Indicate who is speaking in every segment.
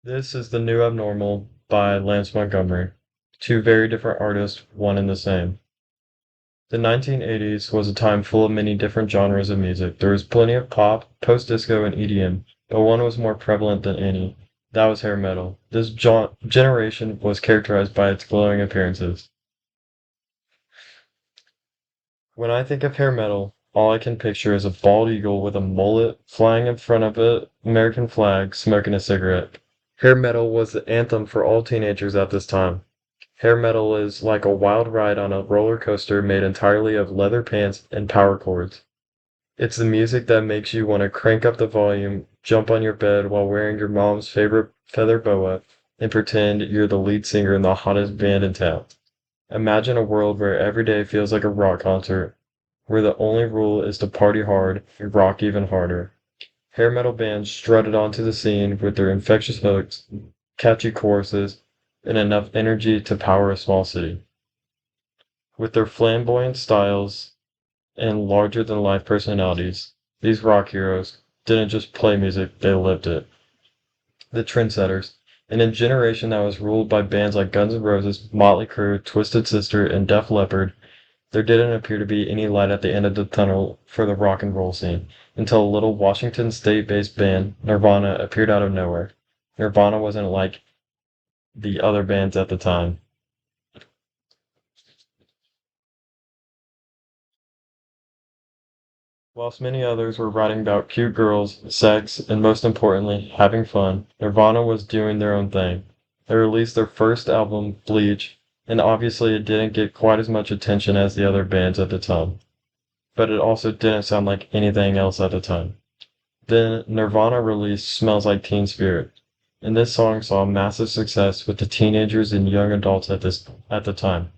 Speaker 1: This is The New Abnormal by Lance Montgomery. Two very different artists, one and the same. The 1980s was a time full of many different genres of music. There was plenty of pop, post-disco, and EDM, but one was more prevalent than any. That was hair metal. This generation was characterized by its glowing appearances. When I think of hair metal, all I can picture is a bald eagle with a mullet flying in front of an American flag, smoking a cigarette. Hair metal was the anthem for all teenagers at this time. Hair metal is like a wild ride on a roller coaster made entirely of leather pants and power chords. It's the music that makes you want to crank up the volume, jump on your bed while wearing your mom's favorite feather boa, and pretend you're the lead singer in the hottest band in town. Imagine a world where every day feels like a rock concert, where the only rule is to party hard and rock even harder. Hair metal bands strutted onto the scene with their infectious hooks, catchy choruses, and enough energy to power a small city. With their flamboyant styles and larger-than-life personalities, these rock heroes didn't just play music, they lived it. The trendsetters, in a generation that was ruled by bands like Guns N' Roses, Motley Crue, Twisted Sister, and Def Leppard, there didn't appear to be any light at the end of the tunnel for the rock and roll scene, until a little Washington State-based band, Nirvana, appeared out of nowhere. Nirvana wasn't like the other bands at the time. Whilst many others were writing about cute girls, sex, and most importantly, having fun, Nirvana was doing their own thing. They released their first album, Bleach, and obviously it didn't get quite as much attention as the other bands at the time. But it also didn't sound like anything else at the time. Then Nirvana released Smells Like Teen Spirit, and this song saw massive success with the teenagers and young adults at the time.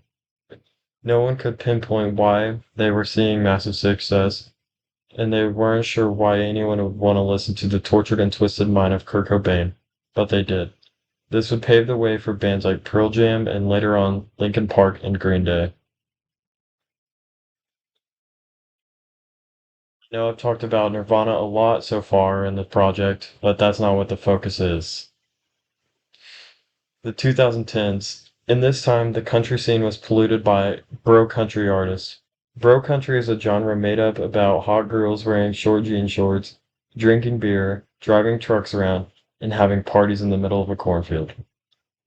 Speaker 1: No one could pinpoint why they were seeing massive success, and they weren't sure why anyone would want to listen to the tortured and twisted mind of Kurt Cobain, but they did. This would pave the way for bands like Pearl Jam and later on Linkin Park and Green Day. I know I've talked about Nirvana a lot so far in the project, but that's not what the focus is. The 2010s. In this time, the country scene was polluted by bro country artists. Bro country is a genre made up about hot girls wearing short jean shorts, drinking beer, driving trucks around, and having parties in the middle of a cornfield.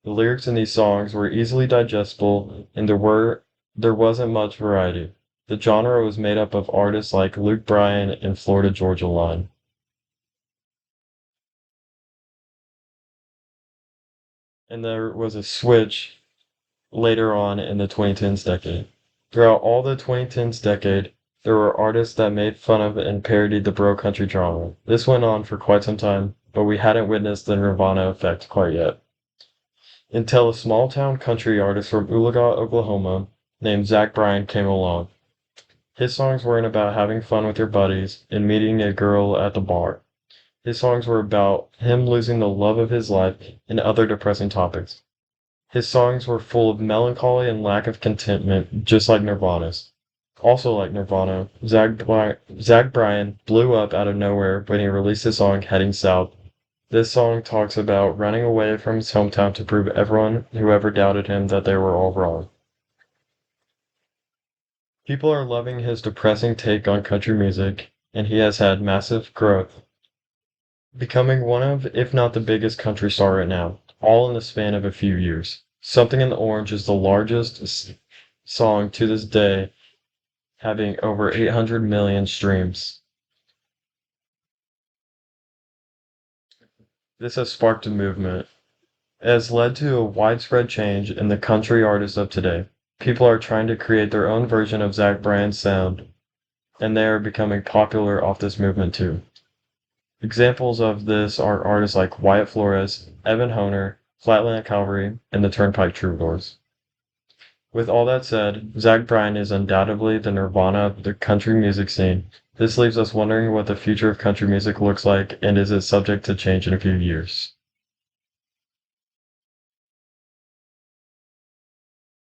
Speaker 1: The lyrics in these songs were easily digestible, and there wasn't much variety. The genre was made up of artists like Luke Bryan and Florida Georgia Line. And there was a switch later on in the 2010s decade. Throughout all the 2010s decade, there were artists that made fun of and parodied the bro country genre. This went on for quite some time, but we hadn't witnessed the Nirvana effect quite yet. Until a small town country artist from Oologah, Oklahoma, named Zach Bryan came along. His songs weren't about having fun with your buddies and meeting a girl at the bar. His songs were about him losing the love of his life and other depressing topics. His songs were full of melancholy and lack of contentment, just like Nirvana's. Also like Nirvana, Zach Bryan blew up out of nowhere when he released his song Heading South. This song talks about running away from his hometown to prove everyone who ever doubted him that they were all wrong. People are loving his depressing take on country music, and he has had massive growth, becoming one of, if not the biggest country star right now, all in the span of a few years. Something in the Orange is the largest song to this day, having over 800 million streams. This has sparked a movement. It has led to a widespread change in the country artists of today. People are trying to create their own version of Zach Bryan's sound, and they are becoming popular off this movement too. Examples of this are artists like Wyatt Flores, Evan Honer, Flatland Cavalry, and the Turnpike Troubadours. With all that said, Zach Bryan is undoubtedly the Nirvana of the country music scene. This leaves us wondering what the future of country music looks like and is it subject to change in a few years.